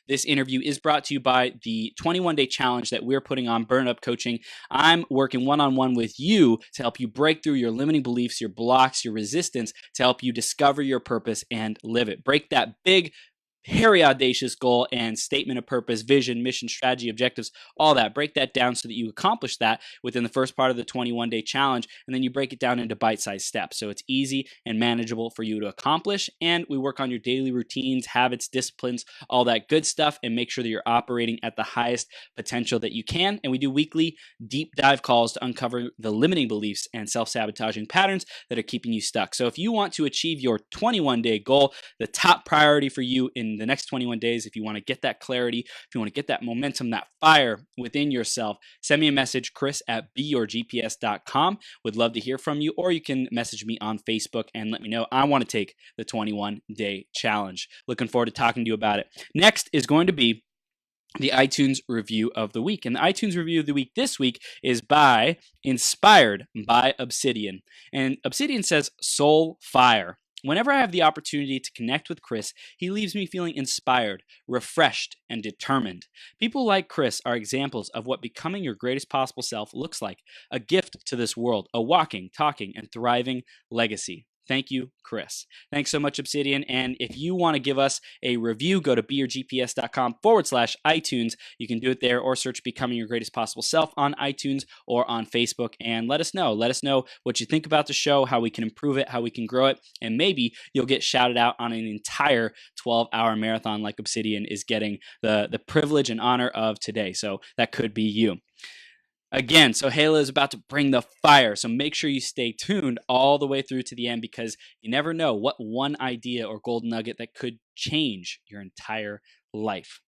This interview is brought to you by the 21-day challenge that we're putting on Burn Up Coaching. I'm working one-on-one with you to help you break through your limiting beliefs, your blocks, your resistance, to help you discover your purpose and live it. Break that big, hairy, audacious goal and statement of purpose, vision, mission, strategy, objectives, all that. Break that down so that you accomplish that within the first part of the 21-day challenge, and then you break it down into bite-sized steps so it's easy and manageable for you to accomplish. And we work on your daily routines, habits, disciplines, all that good stuff, and make sure that you're operating at the highest potential that you can. And we do weekly deep dive calls to uncover the limiting beliefs and self-sabotaging patterns that are keeping you stuck. So if you want to achieve your 21-day goal, the top priority for you in the next 21 days, if you want to get that clarity, if you want to get that momentum, that fire within yourself, send me a message, chris@beyourgps.com. Would love to hear from you, or you can message me on Facebook and let me know I want to take the 21-day challenge. Looking forward to talking to you about it. Next is going to be the iTunes review of the week. And the iTunes review of the week this week is inspired by Obsidian. And Obsidian says, "Soul Fire. Whenever I have the opportunity to connect with Chris, he leaves me feeling inspired, refreshed, and determined. People like Chris are examples of what becoming your greatest possible self looks like, a gift to this world, a walking, talking, and thriving legacy. Thank you, Chris." Thanks so much, Obsidian. And if you want to give us a review, go to beyourgps.com/iTunes. You can do it there, or search Becoming Your Greatest Possible Self on iTunes or on Facebook, and let us know. Let us know what you think about the show, how we can improve it, how we can grow it, and maybe you'll get shouted out on an entire 12-hour marathon like Obsidian is getting the privilege and honor of today. So that could be you. Again, Sohaila is about to bring the fire, so make sure you stay tuned all the way through to the end, because you never know what one idea or gold nugget that could change your entire life.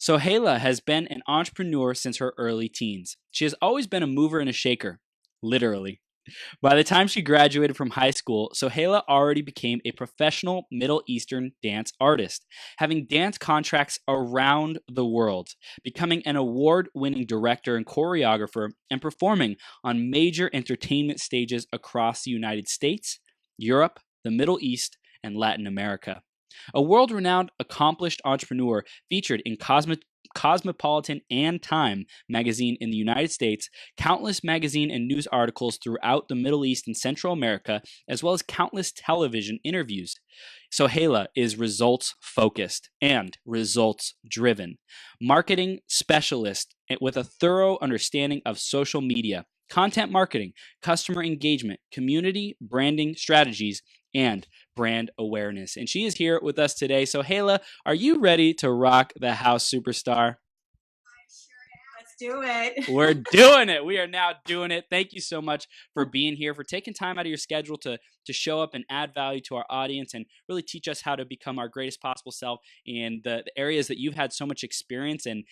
Sohaila has been an entrepreneur since her early teens. She has always been a mover and a shaker, literally. By the time she graduated from high school, Sohaila already became a professional Middle Eastern dance artist, having dance contracts around the world, becoming an award-winning director and choreographer, and performing on major entertainment stages across the United States, Europe, the Middle East, and Latin America. A world-renowned, accomplished entrepreneur featured in Cosmopolitan and Time magazine in the United States, countless magazine and news articles throughout the Middle East and Central America, as well as countless television interviews. Sohaila is results-focused and results-driven. Marketing specialist with a thorough understanding of social media, content marketing, customer engagement, community branding strategies, and brand awareness. And she is here with us today. So, Sohaila, are you ready to rock the house, superstar? Let's do it. We're doing it. We are now doing it. Thank you so much for being here, for taking time out of your schedule to show up and add value to our audience and really teach us how to become our greatest possible self in the areas that you've had so much experience and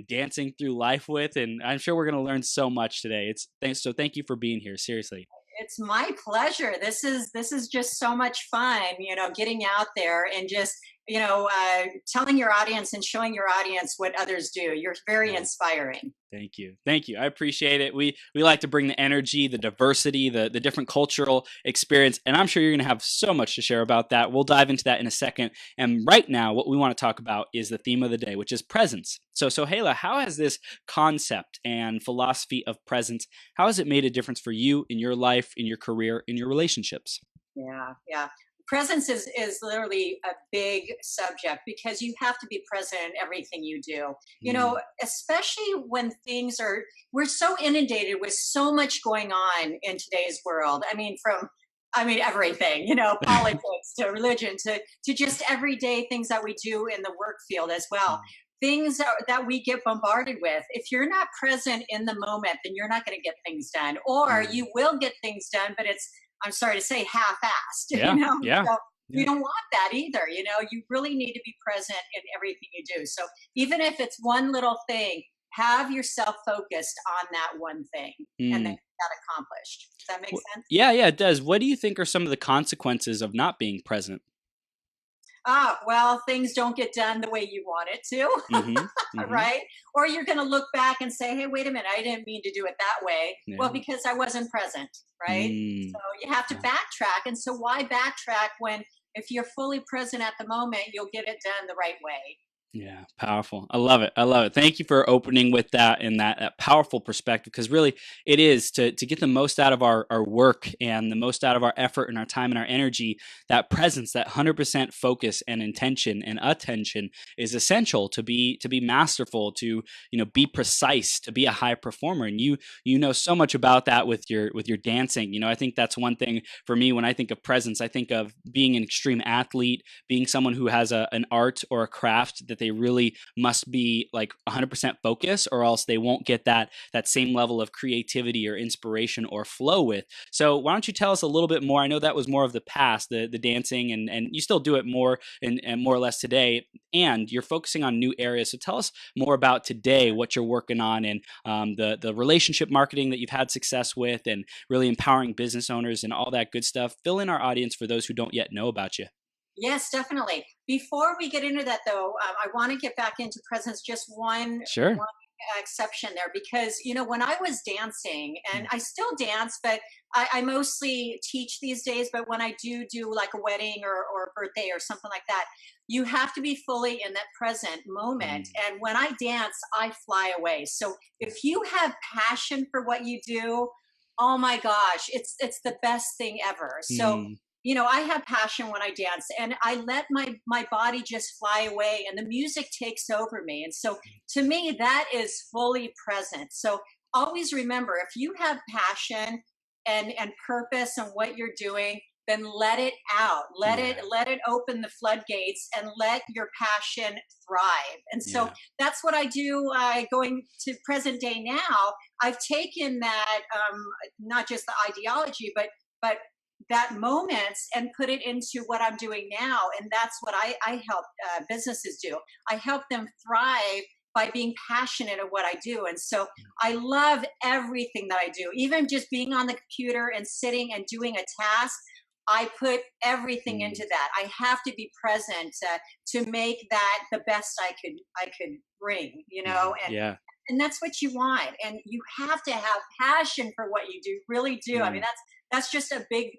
dancing through life with. And I'm sure we're going to learn so much today. So thank you for being here. Seriously. It's my pleasure. This is just so much fun, getting out there and just, telling your audience and showing your audience what others do. You're very inspiring. Thank you. Thank you. I appreciate it. We like to bring the energy, the diversity, the different cultural experience, and I'm sure you're going to have so much to share about that. We'll dive into that in a second. And right now, what we want to talk about is the theme of the day, which is presence. So, Sohaila, how has this concept and philosophy of presence, how has it made a difference for you in your life, in your career, in your relationships? Yeah. Presence is literally a big subject, because you have to be present in everything you do, especially when we're so inundated with so much going on in today's world. From everything, politics to religion to just everyday things that we do in the work field as well. Things that we get bombarded with. If you're not present in the moment, then you're not going to get things done, or you will get things done, but I'm sorry to say, half-assed, Yeah. So you don't want that either. You really need to be present in everything you do. So even if it's one little thing, have yourself focused on that one thing and then get that accomplished. Does that make sense? Yeah, it does. What do you think are some of the consequences of not being present? Well, things don't get done the way you want it to, right? Or you're going to look back and say, hey, wait a minute, I didn't mean to do it that way. Yeah. Well, because I wasn't present, right? So you have to backtrack. And so why backtrack when if you're fully present at the moment, you'll get it done the right way? Yeah, powerful. I love it. I love it. Thank you for opening with that and that powerful perspective, because really it is to get the most out of our work and the most out of our effort and our time and our energy. That presence, that 100% focus and intention and attention is essential to be masterful, to be precise, to be a high performer. And you know so much about that with your dancing. I think that's one thing for me when I think of presence. I think of being an extreme athlete, being someone who has an art or a craft that they really must be like 100% focus, or else they won't get that same level of creativity or inspiration or flow with. So why don't you tell us a little bit more? I know that was more of the past, the dancing, and you still do it more and more or less today, and you're focusing on new areas. So tell us more about today, what you're working on, and the relationship marketing that you've had success with, and really empowering business owners and all that good stuff. Fill in our audience for those who don't yet know about you. Yes, definitely. Before we get into that, though, I want to get back into presence. Just Sure. one exception there, because when I was dancing, and Mm. I still dance, but I mostly teach these days. But when I do like a wedding or a birthday or something like that, you have to be fully in that present moment. Mm. And when I dance, I fly away. So if you have passion for what you do, oh my gosh, it's the best thing ever. So Mm. I have passion when I dance, and I let my body just fly away, and the music takes over me. And so to me, that is fully present. So always remember, if you have passion and purpose in what you're doing, then let it out. Yeah. Let it open the floodgates and let your passion thrive. And so Yeah. that's what I do. Going to present day now, I've taken that, not just the ideology, but that moments, and put it into what I'm doing now. And that's what I help businesses do. I help them thrive by being passionate at what I do. And so I love everything that I do, even just being on the computer and sitting and doing a task. I put everything Mm. into that. I have to be present to make that the best I could bring, Yeah. Yeah. and that's what you want. And you have to have passion for what you do, really do. I mean, Mm. that's just a big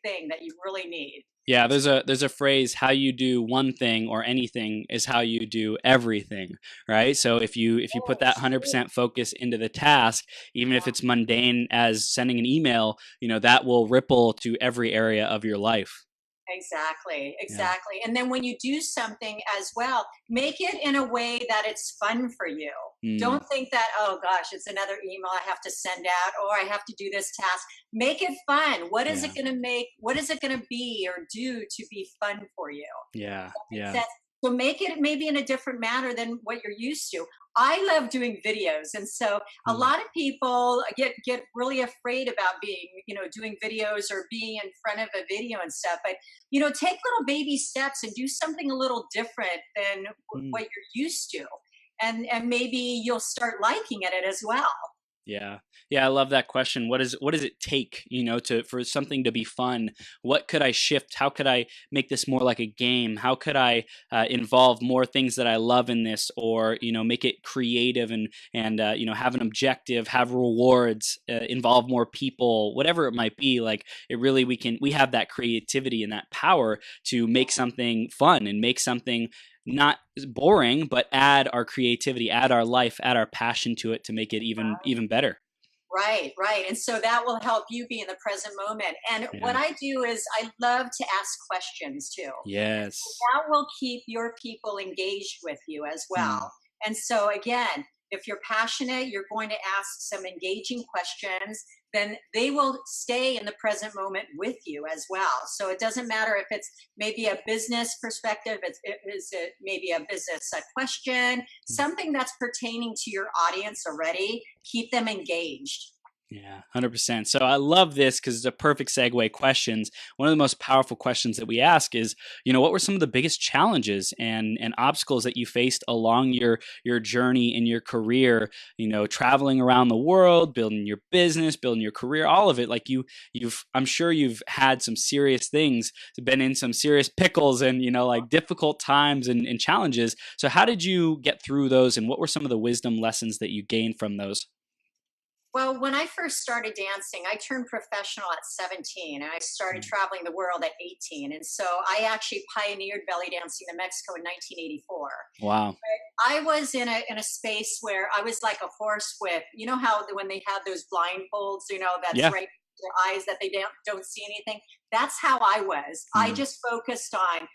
thing that you really need. Yeah, there's a phrase, how you do one thing or anything is how you do everything, right? So if you put that Yes, true. 100% focus into the task, even if Yeah. it's mundane as sending an email, that will ripple to every area of your life. Exactly, Yeah. exactly. And then when you do something as well, make it in a way that it's fun for you. Mm. Don't think that, oh gosh, it's another email I have to send out, or I have to do this task. Make it fun. What is Yeah. it going to make? What is it going to be or do to be fun for you? Yeah. Makes Yeah. sense. So make it maybe in a different manner than what you're used to. I love doing videos, and so a Mm. lot of people get really afraid about being, doing videos or being in front of a video and stuff. But take little baby steps and do something a little different than Mm. what you're used to, and maybe you'll start liking it as well. Yeah. Yeah, I love that question. What does it take, to for something to be fun? What could I shift? How could I make this more like a game? How could I involve more things that I love in this, or make it creative and have an objective, have rewards, involve more people, whatever it might be. Like it really, we have that creativity and that power to make something fun and make something not boring, but add our creativity, add our life, add our passion to it to make it even better. Right, right. And so that will help you be in the present moment. And what Yeah. I do is I love to ask questions too. Yes. That will keep your people engaged with you as well. Mm. And so, again, if you're passionate, you're going to ask some engaging questions, then they will stay in the present moment with you as well. So it doesn't matter if it's maybe a business perspective, is it maybe a business a question, something that's pertaining to your audience already, keep them engaged. Yeah, 100%. So I love this because it's a perfect segue. Questions. One of the most powerful questions that we ask is, what were some of the biggest challenges and obstacles that you faced along your journey in your career? Traveling around the world, building your business, building your career, all of it. Like I'm sure you've had some serious things, been in some serious pickles, and like difficult times and challenges. So how did you get through those, and what were some of the wisdom lessons that you gained from those? Well, when I first started dancing, I turned professional at 17 and I started Mm. traveling the world at 18. And so I actually pioneered belly dancing in Mexico in 1984. Wow. I was in a space where I was like a horse with, you know how when they have those blindfolds, that's Yeah. right their eyes that they don't see anything. That's how I was. I Mm. just focused on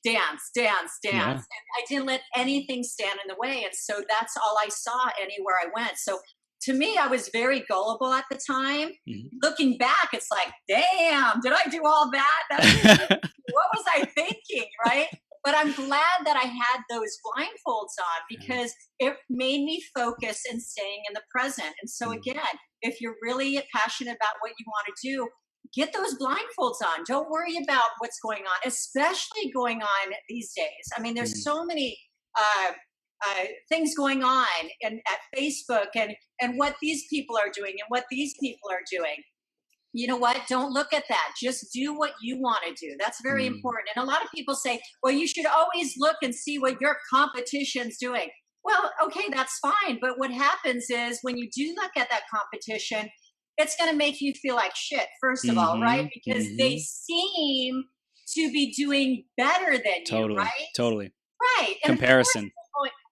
dance, dance, dance. Yeah. And I didn't let anything stand in the way. And so that's all I saw anywhere I went. So to me, I was very gullible at the time. Mhm. Looking back, it's like, damn, did I do all that? What was I thinking? Right. But I'm glad that I had those blindfolds on Yeah. because it made me focus and staying in the present. And so, Mm. again, if you're really passionate about what you want to do, get those blindfolds on. Don't worry about what's going on, especially going on these days. I mean, there's Mm. so many things going on at Facebook and what these people are doing and what these people are doing. You know what? Don't look at that. Just do what you want to do. That's very Mm. important. And a lot of people say, well, you should always look and see what your competition's doing. Well, okay, that's fine. But what happens is when you do look at that competition, it's going to make you feel like shit, first of all, right? Mhm. Because they Mhm. seem to be doing better than you, Totally. right? Totally. Right. And of course, Comparison.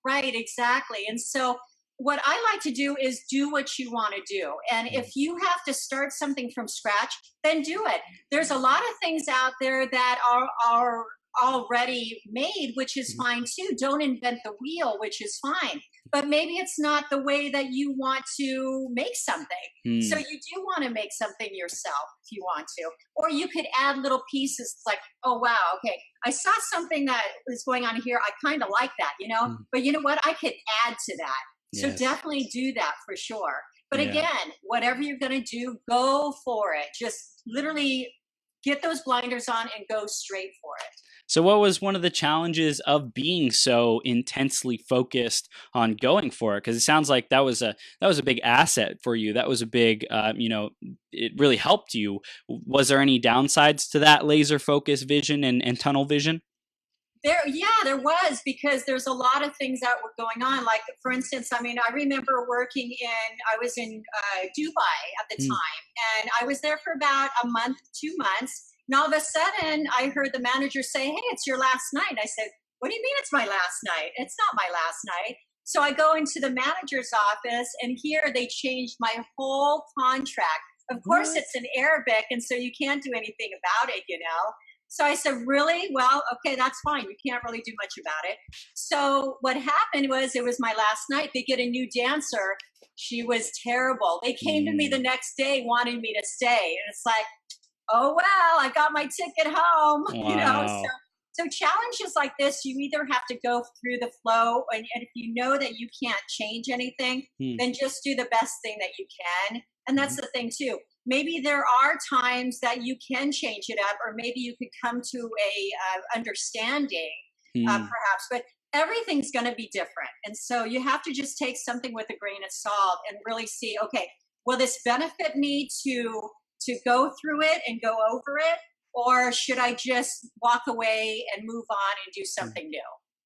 right, exactly. And so, what I like to do is do what you want to do. And Mm. if you have to start something from scratch, then do it. There's a lot of things out there that are already made, which is Mhm. fine too. Don't invent the wheel, which is fine. But maybe it's not the way that you want to make something. So Mm. you do want to make something yourself if you want to. Or you could add little pieces like, oh wow, okay, I saw something that was going on here. I kind of like that. Mm. But you know what? I could add to that. So Yes. definitely do that for sure. But Yeah. again, whatever you're going to do, go for it. Just literally get those blinders on and go straight for it. So, what was one of the challenges of being so intensely focused on going for it? Because it sounds like that was a big asset for you. That was a big, it really helped you. Was there any downsides to that laser focus vision and tunnel vision? There was because there's a lot of things that were going on. Like, for instance, I mean, I remember I was in Dubai at the Mm. time, and I was there for about a month, 2 months. And all of a sudden, I heard the manager say, "Hey, it's your last night." I said, "What do you mean it's my last night? It's not my last night." So I go into the manager's office, and here they changed my whole contract. Of course, What? it's in Arabic, and so you can't do anything about it. So I said, really? Well, okay, that's fine. You can't really do much about it. So what happened was it was my last night. They get a new dancer. She was terrible. They came to me the Mm. next day wanting me to stay. And it's like, oh, well, I got my ticket home, So, Wow. so challenges like this, you either have to go through the flow, and if you know that you can't change anything, Mm. then just do the best thing that you can. And that's Mhm. the thing too. Maybe there are times that you can change it up, or maybe you could come to a understanding, Mm. perhaps. But everything's going to be different, and so you have to just take something with a grain of salt and really see, okay, will this benefit me to go through it and go over it, or should I just walk away and move on and do Mm. something new?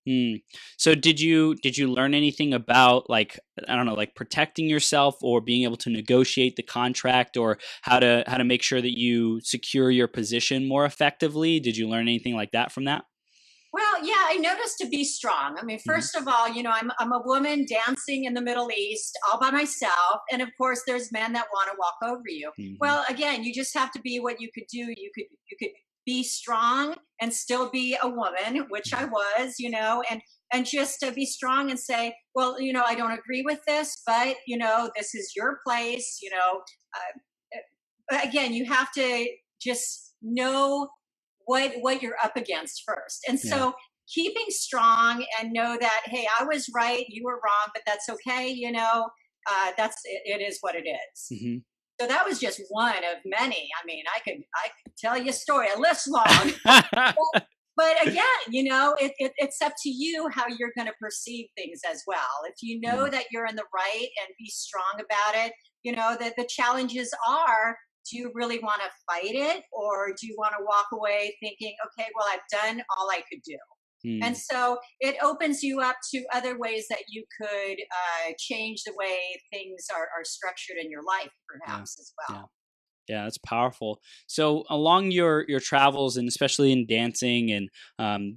Mm. So did you learn anything about, like, I don't know, like protecting yourself or being able to negotiate the contract, or how to make sure that you secure your position more effectively? Did you learn anything like that from that? Well, yeah, I noticed to be strong. I mean, Mhm. first of all, I'm a woman dancing in the Middle East all by myself, and of course, there's men that want to walk over you. Mhm. Well, again, you just have to be what you could do. You could be strong and still be a woman, which I Mhm. was, and just to be strong and say, well, I don't agree with this, but this is your place. Again, you have to just know what you're up against first. And Yeah. so keeping strong and know that, hey, I was right, you were wrong, but that's okay. It is what it is. Mhm. So that was just one of many. I mean, I could tell you a story a list long. But again, it's up to you how you're going to perceive things as well. If you know Mm. that you're in the right and be strong about it, that the challenges are, do you really want to fight it, or do you want to walk away thinking, okay, well, I've done all I could do? And Mm, so it opens you up to other ways that you could change the way things are structured in your life, yeah. perhaps as Yeah. well. Yeah, that's powerful. So, along your travels, and especially in dancing and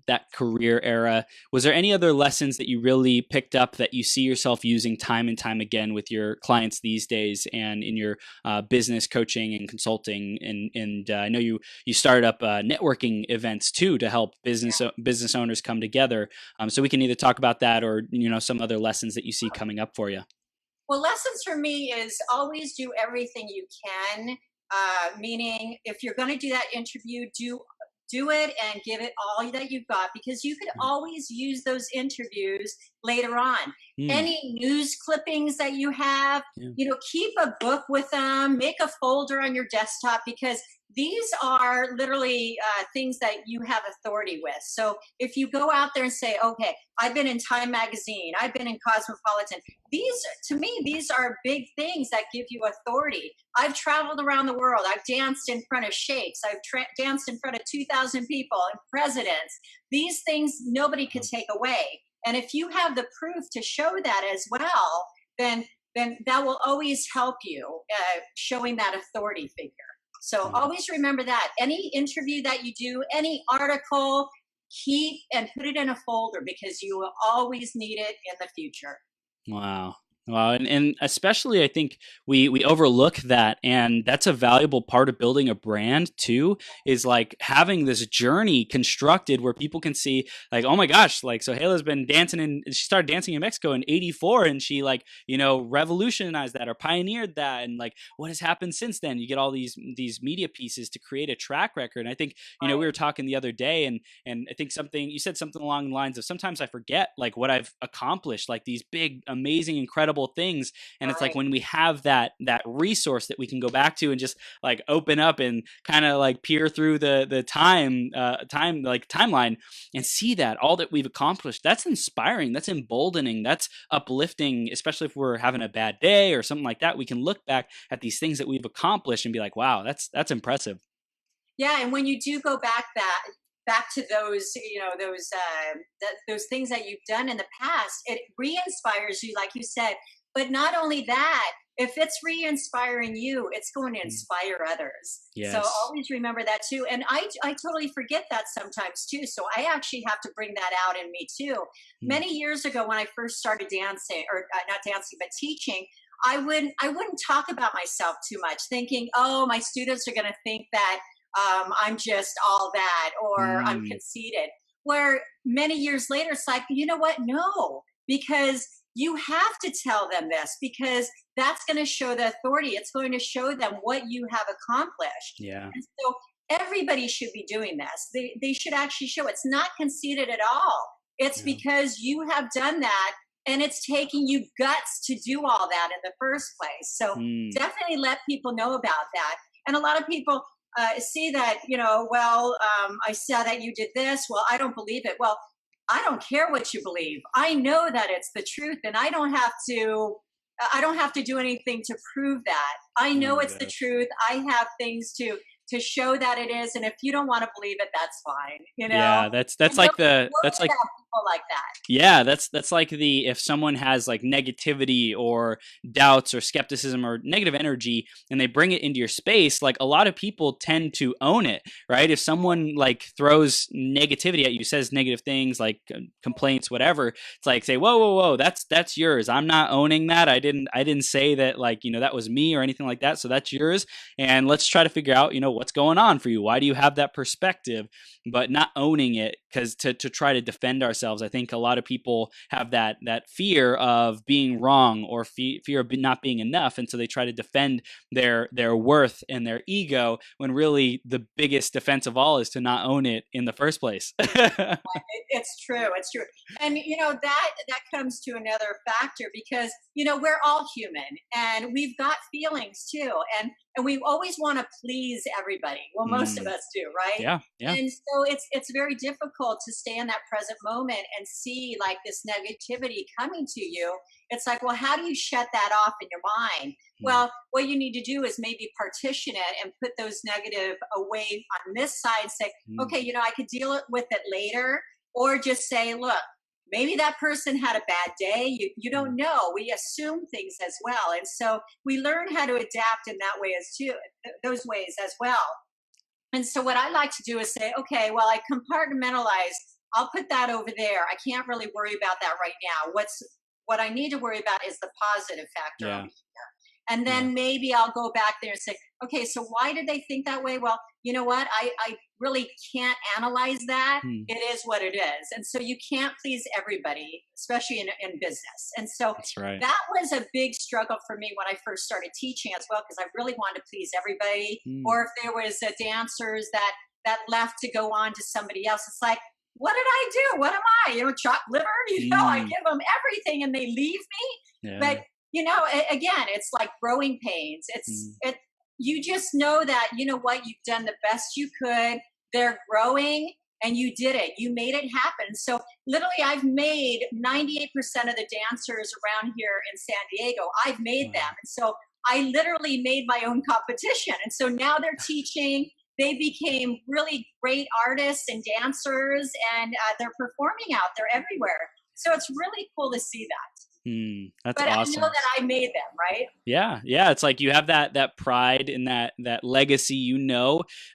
that career era, was there any other lessons that you really picked up that you see yourself using time and time again with your clients these days, and in your business coaching and consulting? And I know you started up networking events too to help business owners come together. So we can either talk about that, or some other lessons that you see coming up for you. Well, lessons for me is always do everything you can. Meaning, if you're going to do that interview, do it and give it all that you've got, because you could Mm. always use those interviews later on. Mm, Any news clippings that you have, yeah. keep a book with them, make a folder on your desktop, because these are literally things that you have authority with. So if you go out there and say, okay, I've been in Time Magazine, I've been in Cosmopolitan, these, to me, these are big things that give you authority. I've traveled around the world. I've danced in front of sheikhs. I've danced in front of 2,000 people and presidents. These things nobody could Wow. take away. And if you have the proof to show that as well, then that will always help you showing that authority figure. So Wow. always remember that. Any interview that you do, any article, keep and put it in a folder, because you will always need it in the future. Wow. Wow. And especially I think we overlook that, and that's a valuable part of building a brand too, is like having this journey constructed where people can see like, oh my gosh, like Sohaila's been dancing, and she started dancing in Mexico in 84, and she like, revolutionized that or pioneered that, and like what has happened since then. You get all these media pieces to create a track record. And I think, we Right. were talking the other day, and I think you said something along the lines of, sometimes I forget like what I've accomplished, like these big, amazing, incredible things. And it's like Right. when we have that resource that we can go back to and just like open up and kind of like peer through the timeline, and see that all that we've accomplished. That's inspiring. That's emboldening. That's uplifting, especially if we're having a bad day or something like that. We can look back at these things that we've accomplished and be like, wow, that's impressive. Yeah, and when you do go back to those, those things that you've done in the past, it re-inspires you, like you said. But not only that, if it's re-inspiring you, it's going to Mm. inspire others. So Yes. always remember that too. And I totally forget that sometimes too. So I actually have to bring that out in me too. Mm. Many years ago, when I first started dancing, or not dancing but teaching, I wouldn't talk about myself too much, thinking, oh, my students are going to think that I'm just all that, or I'm Mm. conceited. Where many years later, it's like, you know what? No, because you have to tell them this, because that's going to show the authority. It's going to show them what you have accomplished. Yeah. And so everybody should be doing this. They should actually show it's not conceited at all. It's Yeah. because you have done that, and it's taking you guts to do all that in the first place. So Mm. definitely let people know about that. And a lot of people see that, well, I saw that you did this. Well, I don't believe it. Well, I don't care what you believe. I know that it's the truth, and I don't have to do anything to prove that. I Oh know my it's the gosh. truth. I have things to show that it is, and if you don't want to believe it, that's fine. Yeah, that's And don't like that's worry like about people like that. yeah, that's like the if someone has like negativity or doubts or skepticism or negative energy, and they bring it into your space, like a lot of people tend to own it, right? If someone like throws negativity at you, says negative things like complaints, whatever, it's like, say, whoa, whoa, whoa, that's yours. I'm not owning that. I didn't say that, like, that was me or anything like that. So that's yours. And let's try to figure out, what's going on for you. Why do you have that perspective? But not owning it, because to try to defend ourselves, I think a lot of people have that fear of being wrong, or fear of not being enough, and so they try to defend their worth and their ego, when really the biggest defense of all is to not own it in the first place. It's true. It's true. And that comes to another factor, because we're all human, and we've got feelings too, and we always want to please everybody. Well, most of Mm, us do, right? yeah, yeah. And so it's very difficult to stay in that present moment and see like this negativity coming to you. It's like, well, how do you shut that off in your mind? Mm, Well, what you need to do is maybe partition it and put those negative away on this side. Say, mm, okay, I could deal with it later, or just say, look, maybe that person had a bad day. You Mm. don't know. We assume things as well. And so we learn how to adapt in that way as too, those ways as well. And so what I like to do is say, okay, well, I compartmentalize. I'll put that over there. I can't really worry about that right now. What I need to worry about is the positive factor over Yeah. here. And Yeah. then maybe I'll go back there and say, okay, so why did they think that way? Well, you know what? I really can't analyze that. Hmm. It is what it is. And so you can't please everybody, especially in business. And so That's right. that was a big struggle for me when I first started teaching as well, because I really wanted to please everybody. Mm. Or if there was dancers that left to go on to somebody else, it's like, what did I do? What am I? Chopped liver? I Mm. give them everything and they leave me. Yeah. But again, it's like growing pains. Mm. You just know that, what, you've done the best you could. They're growing and you did it. You made it happen. So literally I've made 98% of the dancers around here in San Diego. I've made them. Wow. And so I literally made my own competition. And so now they're teaching. They became really great artists and dancers, and they're performing out there everywhere. So it's really cool to see that. That's But I know awesome. that I made them, right? Yeah, yeah. It's like you have that pride and that legacy.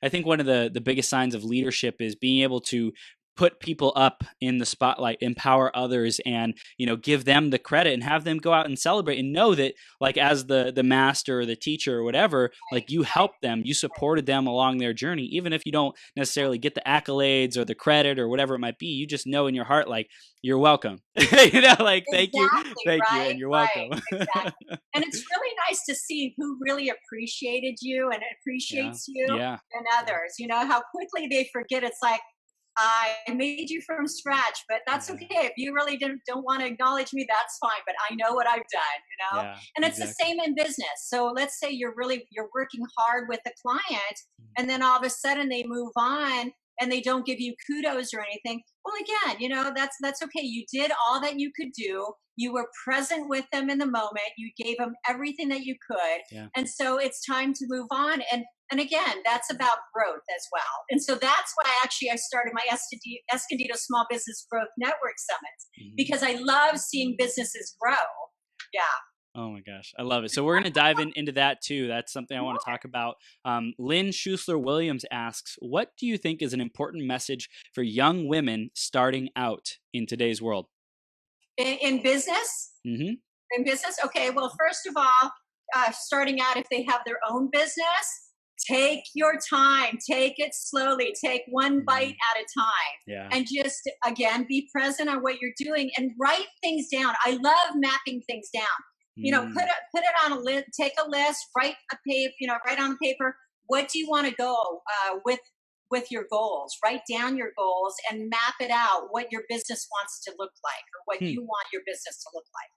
I think one of the biggest signs of leadership is being able to put people up in the spotlight, empower others, and give them the credit and have them go out and celebrate and know that, like, as the master or the teacher or whatever, like, you helped them, you supported them along their journey, even if you don't necessarily get the accolades or the credit or whatever it might be. You just know in your heart, like, you're welcome. Like, Exactly, thank you, right, and you're right, welcome. exactly. And it's really nice to see who really appreciated you and Yeah, appreciates you yeah, and others. How quickly they forget. It's like, I made you from scratch, but that's yeah, okay. If you really don't want to acknowledge me, that's fine. But I know what I've done. yeah, And it's the exactly. same in business. So let's say you're working hard with a client, Mm. and then all of a sudden they move on and they don't give you kudos or anything. Well, again, that's okay. You did all that you could do. You were present with them in the moment. You gave them everything that you could. Yeah. And so it's time to move on. And again, that's about growth as well. And so that's why I started my Escondido Small Business Growth Network Summits, Mhm. because I love seeing businesses grow. Yeah. Oh my gosh, I love it. So we're going to dive into that too. That's something I want to talk about. Lynn Schussler Williams asks, what do you think is an important message for young women starting out in today's world? In business, Mm-hmm. okay. Well, first of all, starting out, if they have their own business, take your time, take it slowly, take one bite Mm. at a time, Yeah. and just again be present on what you're doing and write things down. I love mapping things down. Mm. Put it on a list, take a list, write a paper, write on paper, what do you want to go with your goals. Write down your goals and map it out, what your business wants to look like or what Hmm. you want your business to look like.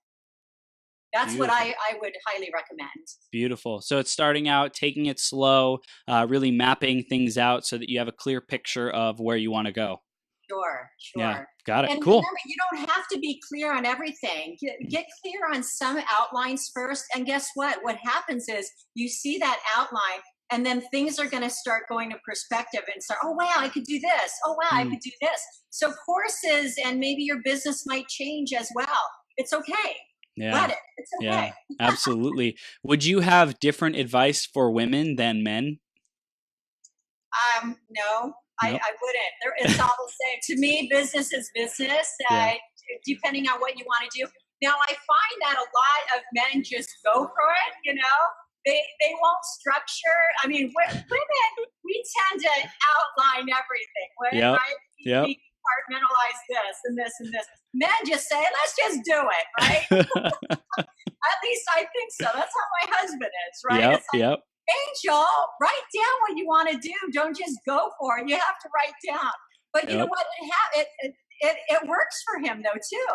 That's what Beautiful. I would highly recommend. Beautiful. So it's starting out, taking it slow, really mapping things out so that you have a clear picture of where you want to go. Sure, Yeah. sure. Got it. And Cool. remember, you don't have to be clear on everything. Mm. Get clear on some outlines first. And guess what? What happens is you see that outline, and then things are going to start going to perspective and start, oh, wow, I could do this. Oh, wow, I Mm. could do this. So courses and maybe your business might change as well. It's okay. Yeah. Let it. It's Yeah. okay. Absolutely. Would you have different advice for women than men? No, Nope. I wouldn't. It's all the same. To me, business is business, Yeah. depending on what you want to do. Now, I find that a lot of men just go for it. They won't structure. I mean, women, we tend to outline everything, Yep. right? Yep. We compartmentalize this and this and this. Men just say, let's just do it, right? At least I think so. That's how my husband is, right? Yep. It's like, Yep. Angel, write down what you want to do. Don't just go for it. You have to write down. But you know Yep. what? It works for him though too.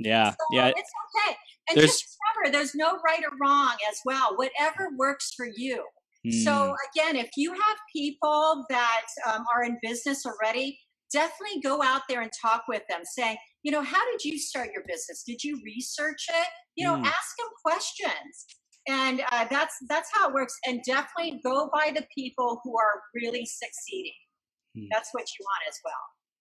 Yeah. So Yeah. it's okay. And There's. just remember, there's no right or wrong as well. Whatever works for you. So Mm. again, if you have people that are in business already, definitely go out there and talk with them, saying, how did you start your business? Did you research it? Mm. Ask them questions, and that's how it works. And definitely go by the people who are really succeeding. Mm. That's what you want as well.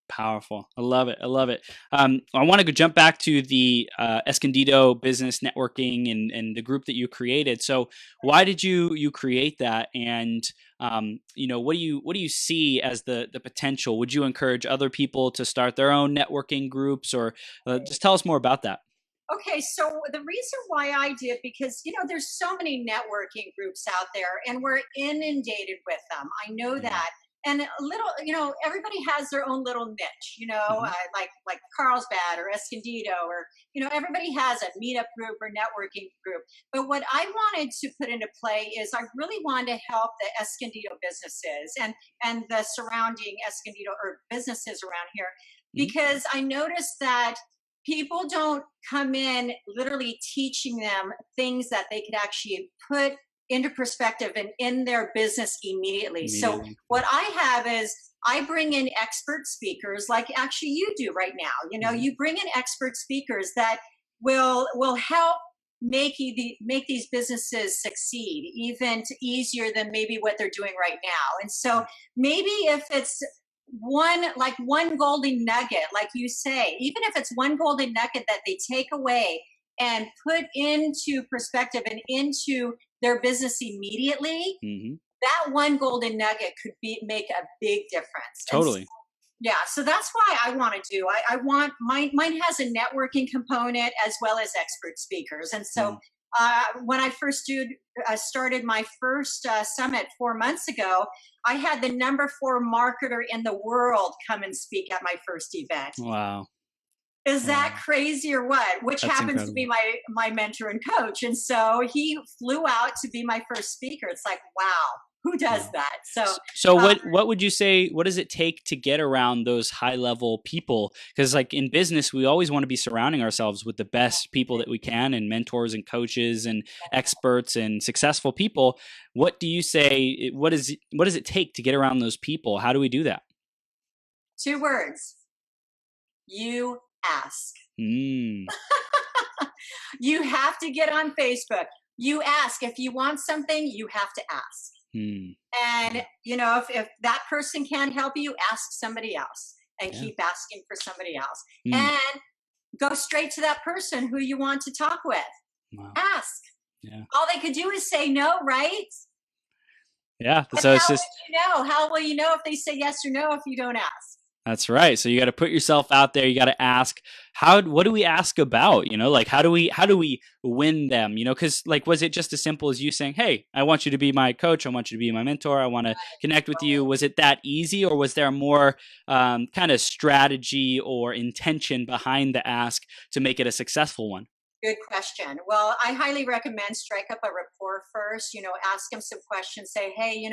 Powerful. I love it. I love it. I want to jump back to the Escondido business networking and the group that you created. So why did you create that? And what do you see as the potential? Would you encourage other people to start their own networking groups, or just tell us more about that? Okay, so the reason why I did, because there's so many networking groups out there and we're inundated with them. I know Yeah. that. And a little, everybody has their own little niche, Hmm. like Carlsbad or Escondido, or everybody has a meetup group or networking group. But what I wanted to put into play is I really wanted to help the Escondido businesses and the surrounding Escondido or businesses around here, Hmm. because I noticed that people don't come in literally teaching them things that they could actually put into perspective and in their business immediately. So Immediately. what I have is I bring in expert speakers like actually you do right now. Hmm. You bring in expert speakers that will help make these businesses succeed even easier than maybe what they're doing right now. And so maybe if it's one golden nugget, like you say, even if it's one golden nugget that they take away and put into perspective and into their business immediately, Hmm. that one golden nugget could make a big difference. And Totally. yeah, so that's why I want to do. I want mine has a networking component as well as expert speakers, and so Mm. when I first started my first summit 4 months ago, I had the number four marketer in the world come and speak at my first event. Wow. Is that Wow. crazy or what? Which That's happens to be incredible. my mentor and coach, and so he flew out to be my first speaker. It's like, wow, who does Wow. that? So So uh, what would you say, what does it take to get around those high level people? Because like in business, we always want to be surrounding ourselves with the best people that we can, and mentors and coaches and experts and successful people. What do you say, what does it take to get around those people? How do we do that? 2 words: you ask. Mm. You have to get on Facebook. You ask. If you want something, you have to ask. Mm. And, Yeah. if that person can't help you, ask somebody else and Yeah. keep asking for somebody else. Mm. And go straight to that person who you want to talk with. Wow. Ask. Yeah. All they could do is say no, right? Yeah. But So it's how just, would you know? How will you know if they say yes or no if you don't ask? that's right. So you got to put yourself out there. You got to ask, what do we ask about? Like how do we win them? Because like, was it just as simple as you saying, "Hey, I want you to be my coach. I want you to be my mentor. I want to connect with you." Was it that easy, or was there more kind of strategy or intention behind the ask to make it a successful one? Good question. Well, I highly recommend strike up a rapport first. Ask them some questions. Say, hey,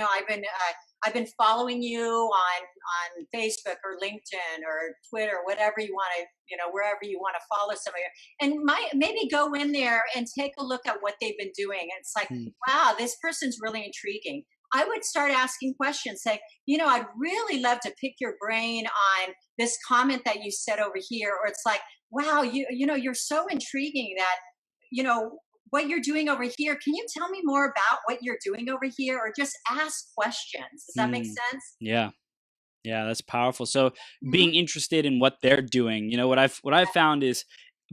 I've been following you on Facebook or LinkedIn or Twitter, whatever you want to, wherever you want to follow somebody, and maybe go in there and take a look at what they've been doing. And it's like, Mm. wow, this person's really intriguing. I would start asking questions. Say, I'd really love to pick your brain on this comment that you said over here, or it's like, wow, you're so intriguing that you know what you're doing over here. Can you tell me more about what you're doing over here? Or just ask questions. Does that make Mm. sense? Yeah. Yeah, that's powerful. So Hmm. being interested in what they're doing, what I've found is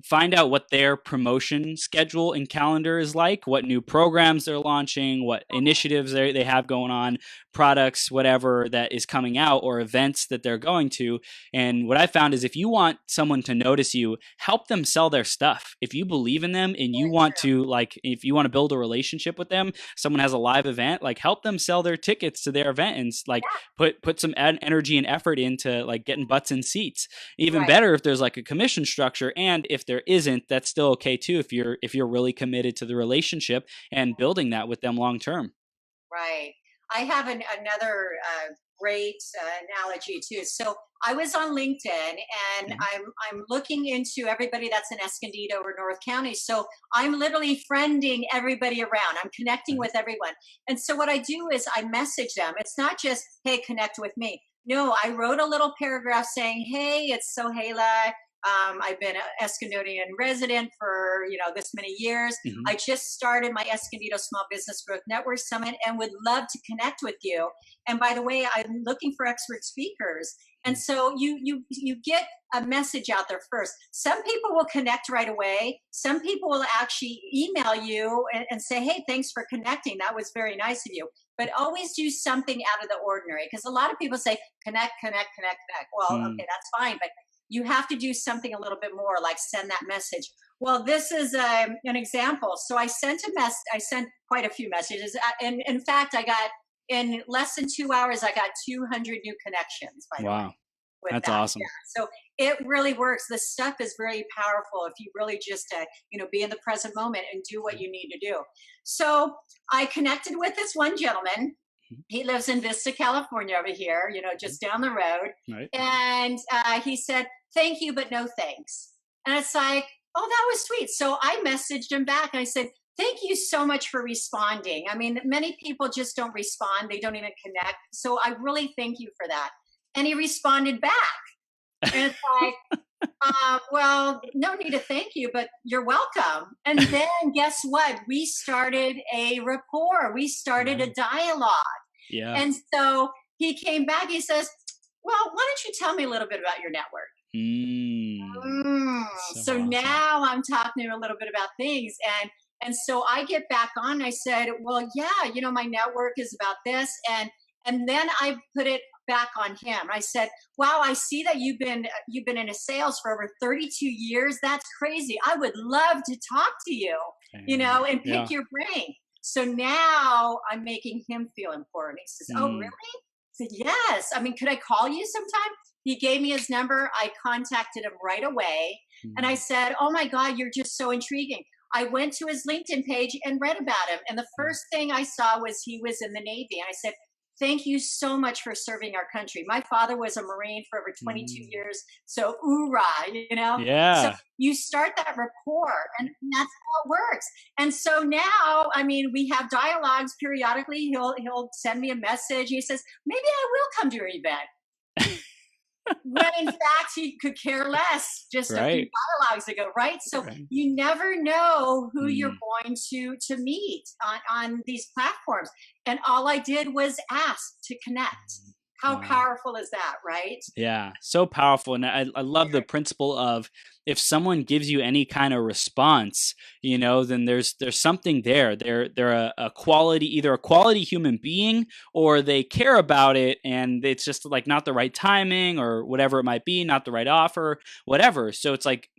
find out what their promotion schedule and calendar is like, what new programs they're launching, what initiatives they have going on, products, whatever that is coming out, or events that they're going to. And what I found is if you want someone to notice you, help them sell their stuff. If you believe in them and you Very want true. to, like, if you want to build a relationship with them, someone has a live event, like help them sell their tickets to their event, and like Yeah. put some energy and effort into like getting butts in seats. Even Right. better if there's like a commission structure, and if there isn't, that's still okay too, if you're really committed to the relationship and building that with them long term. Right. I have another great analogy too. So I was on LinkedIn, and Mhm. I'm looking into everybody that's in Escondido or North County. So I'm literally friending everybody around. I'm connecting Right. with everyone. And so what I do is I message them. It's not just, hey, connect with me. No, I wrote a little paragraph saying, hey, it's Sohaila. I've been an Escondidian resident for, this many years. Hmm. I just started my Escondido Small Business Growth Network Summit and would love to connect with you. And by the way, I'm looking for expert speakers. And so you get a message out there first. Some people will connect right away. Some people will actually email you and say, "Hey, thanks for connecting. That was very nice of you." But always do something out of the ordinary, because a lot of people say connect, connect, connect, connect. Well, Mm. okay, that's fine, but you have to do something a little bit more, like send that message. Well, this is an example. So I sent a mess. I sent quite a few messages, and in fact, I got in less than 2 hours, I got 200 new connections. By the way, Wow. with That's that, awesome. yeah. So it really works. This stuff is very powerful if you really just, be in the present moment and do what you need to do. So I connected with this one gentleman. Mhm. He lives in Vista, California, over here, Mhm. just down the road. Right. And he said, "Thank you, but no thanks." And it's like, oh, that was sweet. So I messaged him back. I said, "Thank you so much for responding. I mean, many people just don't respond, they don't even connect. So I really thank you for that." And he responded back. And it's like, well, no need to thank you, but you're welcome. And then guess what? We started a rapport, we started Yeah. a dialogue. Yeah. And so he came back, he says, "Well, why don't you tell me a little bit about your network?" Mm. Mm. So So awesome. now I'm talking to him a little bit about things. And so I get back on. I said, "Well, yeah, my network is about this." And then I put it back on him. I said, "Wow, I see that you've been in sales for over 32 years. That's crazy. I would love to talk to you, And and pick yeah. your brain." So now I'm making him feel important. He says, "Oh, really?" Mm. I said, "Yes. I mean, could I call you sometime?" He gave me his number. I contacted him right away. And I Mm. said, "Oh my God, you're just so intriguing." I went to his LinkedIn page and read about him. And the Yeah. first thing I saw was he was in the Navy. And I said, "Thank you so much for serving our country. My father was a Marine for over 22 Mm. years. So, oorah. So Yeah. you start that rapport, and that's how it works. And so now, I mean, we have dialogues periodically. He'll send me a message. He says, "Maybe I will come to your event." When in fact he could care less just a few Right. dialogues ago, right? So Right. you never know who you're Mm. going to meet on these platforms. And all I did was ask to connect. How Wow. powerful is that, right? Yeah, so powerful. And I love the principle of if someone gives you any kind of response, then there's something there. They're a quality, either a quality human being or they care about it and it's just like not the right timing or whatever it might be, not the right offer, whatever. So it's like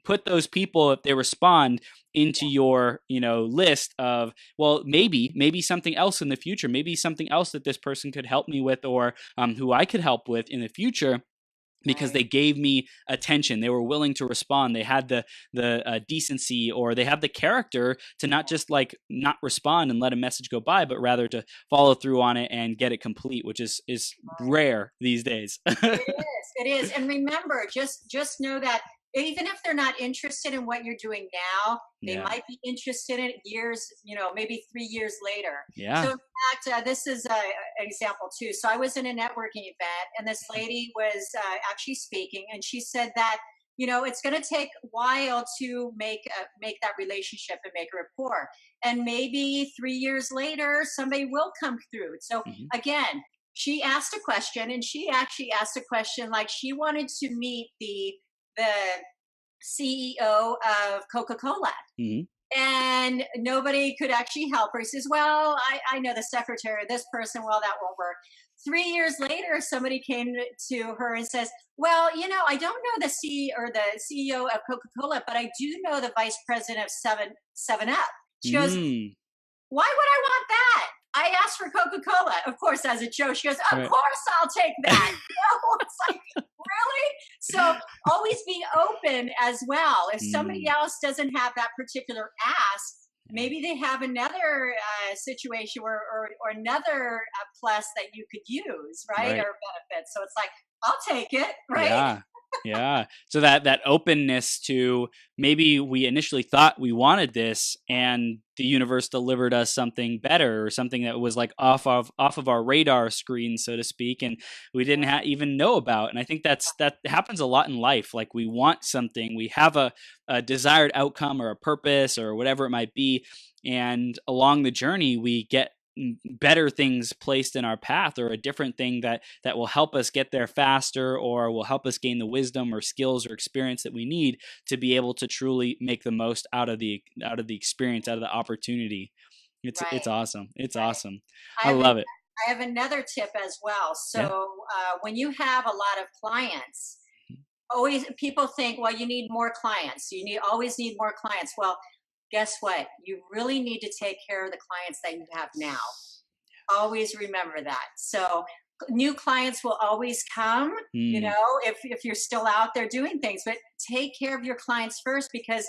put those people, if they respond, into your list of, well, maybe something else in the future, maybe something else that this person could help me with, or who I could help with in the future, because Right. they gave me attention. They were willing to respond. They had the decency, or they have the character to not just like not respond and let a message go by, but rather to follow through on it and get it complete, which is rare these days. It is. It is. And remember, just know that even if they're not interested in what you're doing now, they Yeah. might be interested in it years, maybe 3 years later. So Yeah. in fact, this is an example too. So I was in a networking event, and this lady was actually speaking, and she said that it's going to take a while to make that relationship and make a rapport, and maybe 3 years later somebody will come through. So Hmm. again, she asked a question, and she actually asked a question like she wanted to meet the CEO of Coca-Cola, Hmm. and nobody could actually help her. He says, "Well, I know the secretary of this person. Well, that won't work." 3 years later, somebody came to her and says, "Well, I don't know the CEO of Coca-Cola, but I do know the vice president of Seven Up." She goes, Mm. "Why would I want that? I asked for Coca-Cola." Of course, as a joke, she goes, "Of Right. course I'll take that." It's like, really? So always be open as well. If somebody Mm. else doesn't have that particular ask, Yeah. maybe they have another situation or another plus that you could use, right? Right. Or benefit. So it's like, I'll take it, right? Yeah. Yeah. So that openness to, maybe we initially thought we wanted this and the universe delivered us something better, or something that was like off of our radar screen, so to speak, and we didn't even know about. And I think that happens a lot in life. Like, we want something, we have a desired outcome or a purpose or whatever it might be, and along the journey we get better things placed in our path, or a different thing that will help us get there faster, or will help us gain the wisdom or skills or experience that we need to be able to truly make the most out of the experience, out of the opportunity. It's Right, awesome. It's right. awesome. I I have an, love it. I have another tip as well. Yeah. So when you have a lot of clients, always people think, well, you need more clients. You need always need more clients. Well, guess what? You really need to take care of the clients that you have now. Always remember that. So new clients will always come, Mm, if you're still out there doing things, but take care of your clients first, because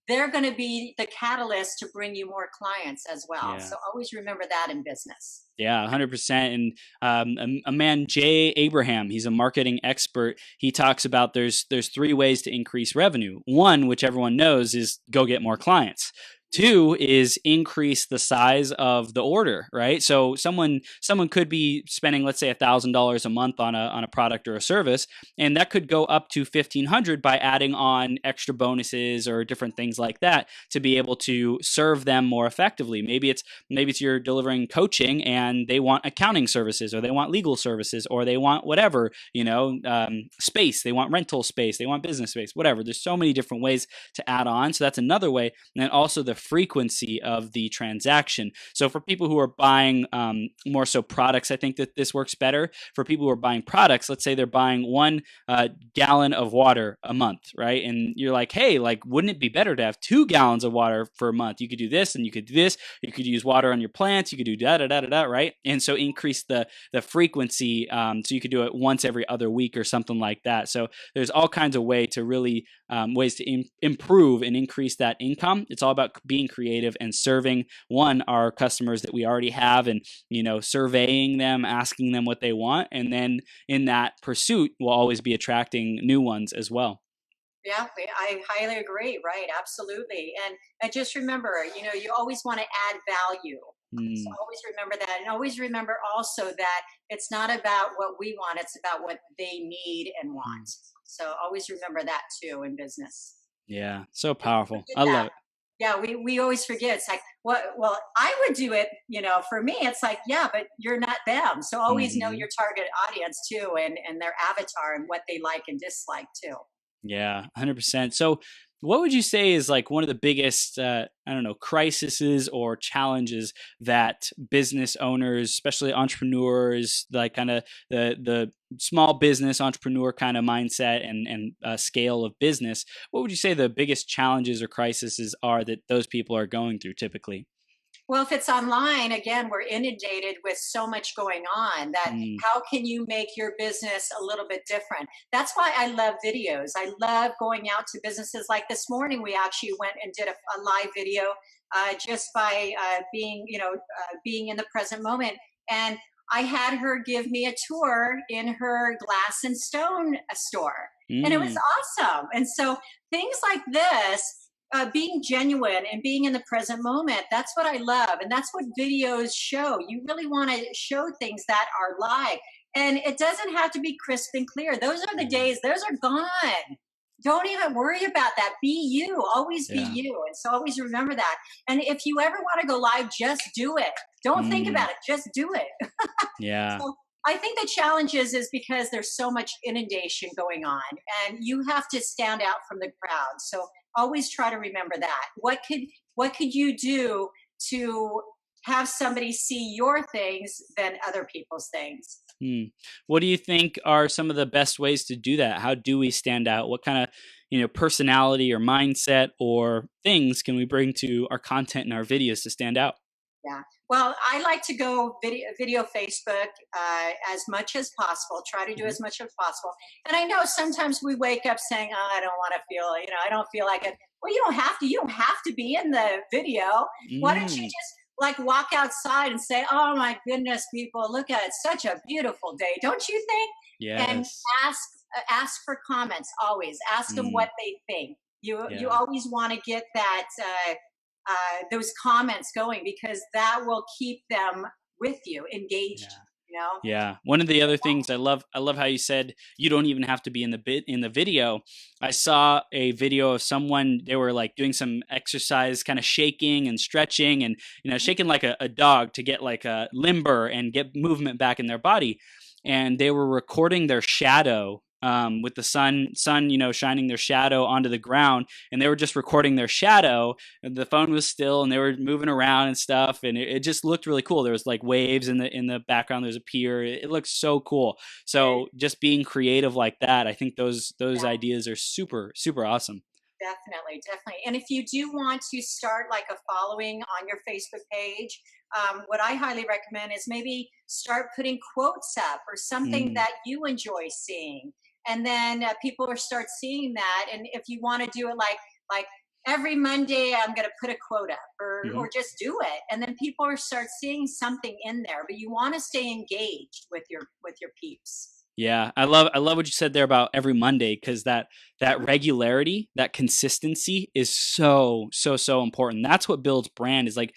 they're going to be the catalyst to bring you more clients as well. yeah. So always remember that in business. Yeah, 100%. And a man, Jay Abraham, he's a marketing expert. He talks about there's three ways to increase revenue. One, which everyone knows, is go get more clients. Two is increase the size of the order, right? So someone could be spending, let's say, $1,000 a month on a product or a service, and that could go up to 1,500 by adding on extra bonuses or different things like that to be able to serve them more effectively. Maybe it's you're delivering coaching and they want accounting services, or they want legal services, or they want whatever, space, they want rental space, they want business space, whatever. There's so many different ways to add on. So that's another way. And then also the frequency of the transaction. So for people who are buying more so products, I think that this works better. For people who are buying products, let's say they're buying 1 gallon of water a month, right? And you're like, hey, like, wouldn't it be better to have 2 gallons of water for a month? You could do this and you could do this. You could use water on your plants. You could do da da da da da, right? And so increase the frequency, so you could do it once every other week or something like that. So there's all kinds of ways to improve and increase that income. It's all about being creative and serving our customers that we already have, and surveying them, asking them what they want, and then in that pursuit, we'll always be attracting new ones as well. Yeah, I highly agree. Right, absolutely. And just remember, you always want to add value. So Mm, always remember that, and always remember also that it's not about what we want; it's about what they need and mm. want. So always remember that too in business. Yeah, so We powerful. forget I that. love it. Yeah, we always forget. It's like, what? Well, I would do it. For me, it's like, yeah, but you're not them. So always know Hmm. your target audience too, and their avatar and what they like and dislike too. Yeah, 100%. So, what would you say is like one of the biggest, I don't know, crises or challenges that business owners, especially entrepreneurs, like kind of the small business entrepreneur kind of mindset and scale of business? What would you say the biggest challenges or crises are that those people are going through typically? Well, if it's online, again, we're inundated with so much going on that Mm, how can you make your business a little bit different? That's why I love videos. I love going out to businesses. Like this morning, we actually went and did a live video just by being in the present moment. And I had her give me a tour in her glass and stone store. And it was mm, awesome. And so things like this, being genuine and being in the present moment, that's what I love, and that's what videos show. You really want to show things that are live, and it doesn't have to be crisp and clear. Those are the mm, days, those are gone. Don't even worry about that. Be you, always be yeah. you. And so always remember that. And if you ever want to go live, just do it. Don't think Mm, about it, just do it. yeah. So I think the challenge is because there's so much inundation going on, and you have to stand out from the crowd. So always try to remember that. What could you do to have somebody see your things than other people's things? Hmm. What do you think are some of the best ways to do that? How do we stand out? What kind of, personality or mindset or things can we bring to our content and our videos to stand out? Yeah. Well, I like to go video Facebook as much as possible. Try to do Mhm. as much as possible. And I know sometimes we wake up saying, "Oh, I don't want to feel. I don't feel like it." Well, you don't have to. You don't have to be in the video. Why don't you Mm, just like walk outside and say, "Oh my goodness, people, look at it! Such a beautiful day, don't you think?" And yes. ask. ask for comments. Always ask them Mm, what they think. You yeah. always want to get that those comments going, because that will keep them with you, Yeah. engaged. You know. Yeah. One of the other things I love how you said you don't even have to be in the video. I saw a video of someone, they were like doing some exercise, kind of shaking and stretching and shaking like a dog to get like a limber and get movement back in their body. And they were recording their shadow with the sun, shining their shadow onto the ground, and they were just recording their shadow. And the phone was still, and they were moving around and stuff, and it just looked really cool. There was like waves in the background. There's a pier. It looks so cool. So just being creative like that, I think those Yeah. ideas are super super awesome. Definitely, definitely. And if you do want to start like a following on your Facebook page, what I highly recommend is maybe start putting quotes up or something Mm, that you enjoy seeing, and then people will start seeing that. And if you want to do it like every Monday, I'm going to put a quote up, mhm. or just do it, and then people will start seeing something in there. But you want to stay engaged with your peeps. Yeah, I love what you said there about every Monday, because that regularity, that consistency is so so so important. That's what builds brand is like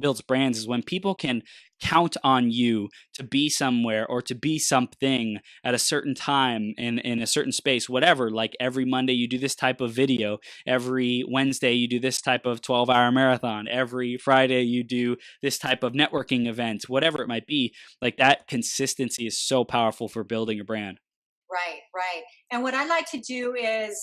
builds brands is when people can count on you to be somewhere or to be something at a certain time in a certain space, whatever. Like every Monday you do this type of video, every Wednesday you do this type of 12-hour marathon, every Friday you do this type of networking event, whatever it might be. Like that consistency is so powerful for building a brand. Right, right. And what I like to do is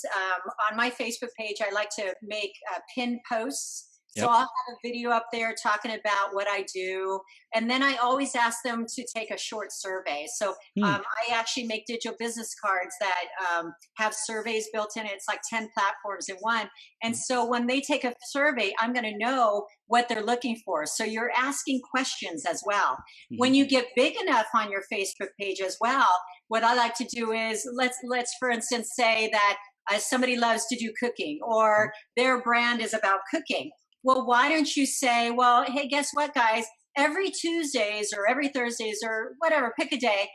on my Facebook page, I like to make pin posts. So Yep. I'll have a video up there talking about what I do. And then I always ask them to take a short survey. So Hmm. I actually make digital business cards that have surveys built in it. It's like 10 platforms in one. And so when they take a survey, I'm going to know what they're looking for. So you're asking questions as well. Mm-hmm. When you get big enough on your Facebook page as well, what I like to do is let's for instance say that somebody loves to do cooking, or their brand is about cooking. Well, why don't you say, well, hey, guess what, guys? Every Tuesdays or every Thursdays or whatever, pick a day.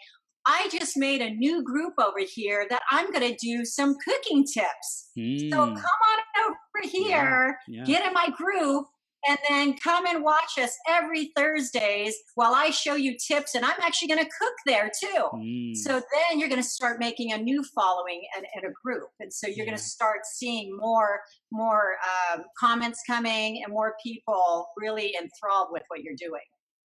I just made a new group over here that I'm going to do some cooking tips. So come Mm. on over Yeah. here, Yeah. get in my group, and then come and watch us every Thursdays while I show you tips. And I'm actually going to cook there too. Mm. So then you're going to start making a new following and a group, and so you're going to Yeah. start seeing more comments coming and more people really enthralled with what you're doing.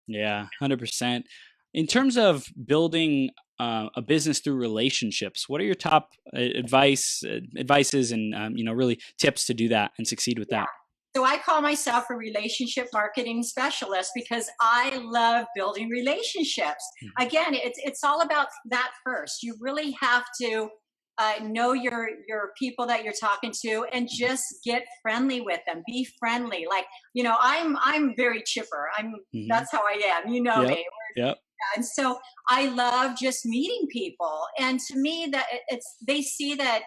Yeah. 100%. In terms of building a business through relationships, what are your top advices and really tips to do that and succeed with Yeah. that? So I call myself a relationship marketing specialist because I love building relationships. Mhm. Again, it's all about that first. You really have to know your people that you're talking to, and Mhm. just get friendly with them. Be friendly. Like, I'm very chipper. I'm Mhm. That's how I am. You know Yep. me. Yep. And so I love just meeting people. And to me, that it's they see that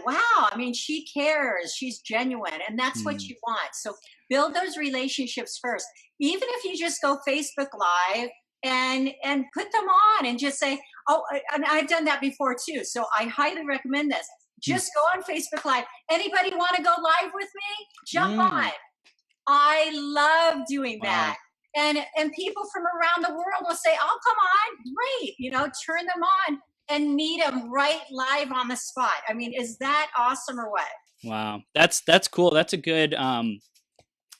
wow, I mean, she cares, she's genuine, and that's what Mm. you want. So build those relationships first. Even if you just go Facebook Live and put them on and just say, oh, and I've done that before too. So I highly recommend this. Mm. Just go on Facebook Live. Anybody want to go live with me? Jump Mm. on. I love doing that. Wow. And people from around the world will say, "Oh, come on, great!" Turn them on and meet them right live on the spot. I mean, is that awesome or what? Wow. That's cool. That's a good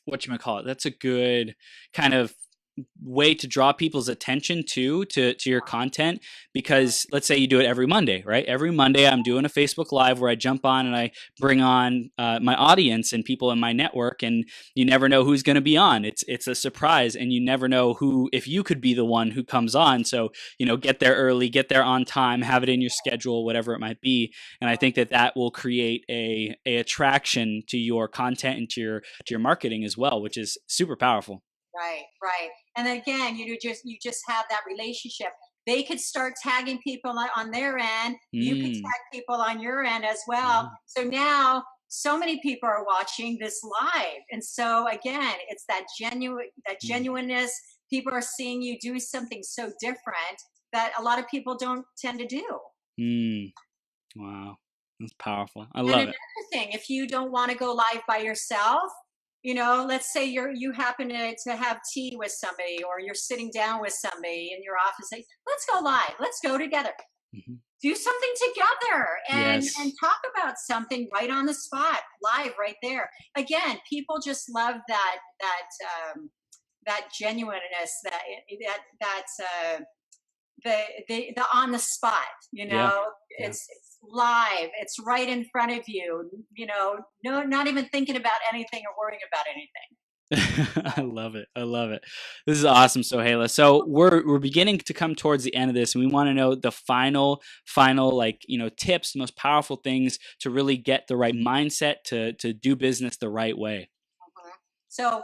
what you might call it. That's a good kind of way to draw people's attention to your content, because let's say you do it every Monday, right? Every Monday I'm doing a Facebook live where I jump on and I bring on my audience and people in my network, and you never know who's going to be on. It's a surprise, and you never know who, if you could be the one who comes on. So get there early, get there on time, have it in your schedule, whatever it might be. And I think that will create a attraction to your content and to your marketing as well, which is super powerful. Right, right. And then again, you just have that relationship. They could start tagging people on their end. You could Mm. tag people on your end as well. Yeah. So now so many people are watching this live. And so again, it's that Mm. genuineness. People are seeing you do something so different that a lot of people don't tend to do. Mm. Wow. That's powerful. I And love another it. thing, if you don't want to go live by yourself, let's say you happen to have tea with somebody, or you're sitting down with somebody in your office, say, let's go live, let's go together. Hmm. Do something together and Yes. talk about something right on the spot, live right there. Again, people just love that genuineness, that the on the spot. Yeah. Yeah. It's live, it's right in front of you. No, not even thinking about anything or worrying about anything. I love it. I love it. This is awesome, Sohaila. So we're beginning to come towards the end of this, and we want to know the final like tips, most powerful things to really get the right mindset to do business the right way. Mhm. So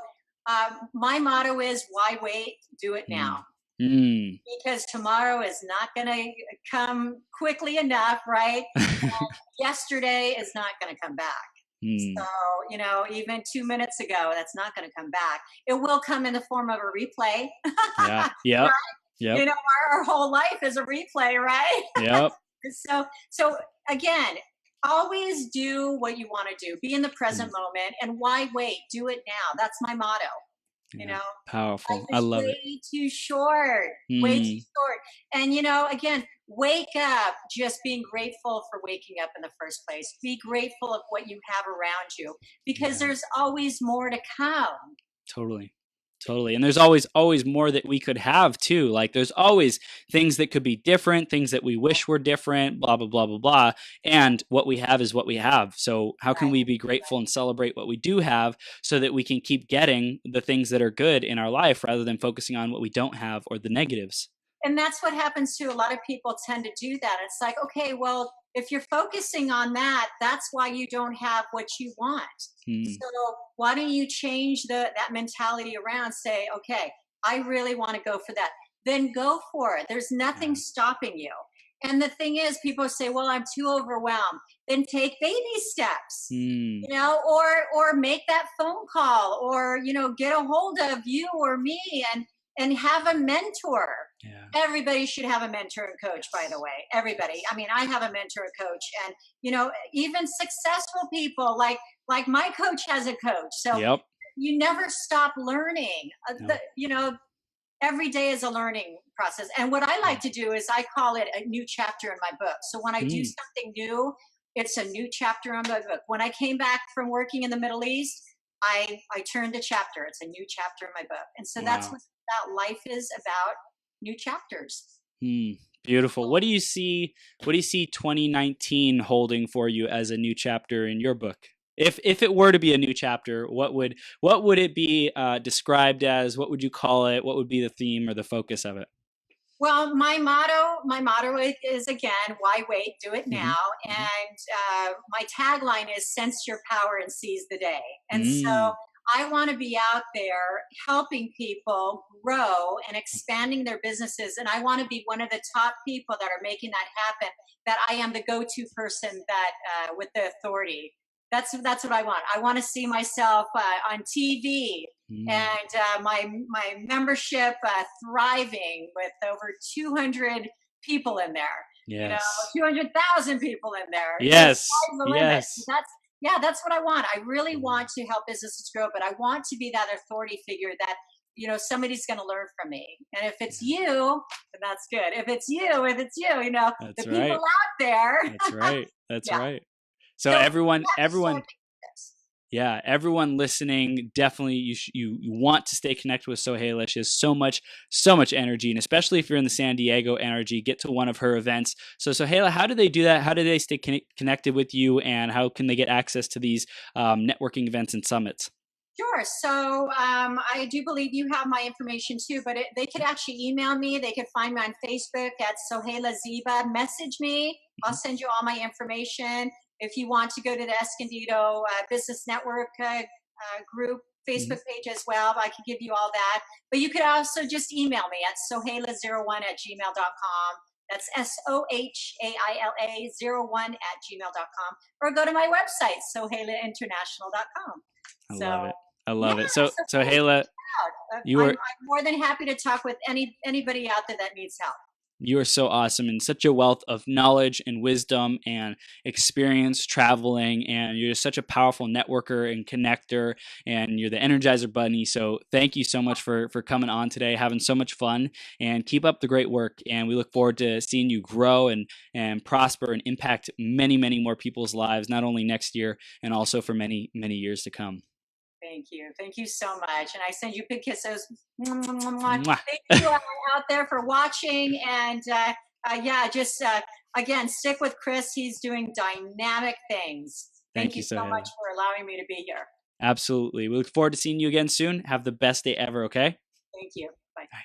my motto is, why wait, do it now. Mm. Mm. Because tomorrow is not going to come quickly enough, right? Yesterday is not going to come back. So, Mm. even 2 minutes ago, that's not going to come back. It will come in the form of a replay. Yeah. Yep. Right? Yep. Our whole life is a replay, right? Yep. So again, always do what you want to do. Be in the present Mm. moment, and why wait? Do it now. That's my motto. You Yeah. know, life Powerful. I is love it. way too short, way too Mm. short. And, again, wake up just being grateful for waking up in the first place. Be grateful of what you have around you, because Yeah. there's always more to come. Totally. Totally. And there's always more that we could have too. Like there's always things that could be different, things that we wish were different, blah blah blah blah blah. And what we have is what we have. So how can Right. we be grateful and celebrate what we do have so that we can keep getting the things that are good in our life rather than focusing on what we don't have or the negatives? And that's what happens to a lot of people, tend to do that. It's like, okay, well, if you're focusing on that, that's why you don't have what you want. Hmm. So why don't you change that mentality around? Say, okay, I really want to go for that. Then go for it. There's nothing Yeah. stopping you. And the thing is, people say, well, I'm too overwhelmed. Then take baby steps. Hmm. Or make that phone call, or get a hold of you or me, and have a mentor. Yeah. Everybody should have a mentor and coach, by the way. Everybody. I mean, I have a mentor and coach, and even successful people, like my coach has a coach. So Yep. you never stop learning. No. Every day is a learning process. And what I like to do is, I call it a new chapter in my book. So when I do Hmm. something new, it's a new chapter on my book. When I came back from working in the Middle East, I turned a chapter. It's a new chapter in my book. And so that's Wow. what that life is about, new chapters. Hmm. Beautiful. What do you see? What do you see 2019 holding for you as a new chapter in your book? If it were to be a new chapter, what would it be described as? What would you call it? What would be the theme or the focus of it? Well, my motto is, again, why wait? Do it Hmm. now. Hmm. And my tagline is, sense your power and seize the day. And so Mm. I want to be out there helping people grow and expanding their businesses. And I want to be one of the top people that are making that happen. That I am the go-to person, that with the authority. That's what I want. I want to see myself on TV, Mm. and my membership thriving with over 200 people in there. Yes. 200,000 people in there. The Yes. sky's the limit. Yes. That's what I want. I really Mm. want to help businesses grow, but I want to be that authority figure that somebody's going to learn from me. And if it's Yeah. you, then that's good. If it's you, the That's people right. out there. That's right. That's Yeah. right. So So you everyone, have to start everyone, doing this. yeah, everyone listening, definitely you want to stay connected with Sohaila. She has so much energy, and especially if you're in the San Diego energy, get to one of her events. So Sohaila, how do they do that? How do they stay connected with you, and how can they get access to these networking events and summits? Sure. So I do believe you have my information too, but they could actually email me. They could find me on Facebook at Sohaila Ziba. Message me. I'll Mhm. send you all my information. If you want to go to the Escondido Business Network group Mhm. Facebook page as well, I can give you all that. But you could also just email me at sohaila01@gmail.com. That's SOHAILA01@gmail.com. Or go to my website, sohailainternational.com. I So love it. I yeah, love it. So so please Sohaila, reach out. you I'm are more than happy to talk with anybody out there that needs help. You are so awesome and such a wealth of knowledge and wisdom and experience traveling. And you're just such a powerful networker and connector. And you're the Energizer Bunny. So thank you so much for coming on today, having so much fun, and keep up the great work. And we look forward to seeing you grow and prosper and impact many, many more people's lives, not only next year and also for many, many years to come. Thank you. Thank you so much. And I send you big kisses. Mwah, mwah, mwah, mwah. Mwah. Thank you out there for watching. And yeah, just again, stick with Chris. He's doing dynamic things. Thank Thank you, you so much Sohaila. for allowing me to be here. Absolutely. We look forward to seeing you again soon. Have the best day ever, okay? Thank you. Bye. Bye.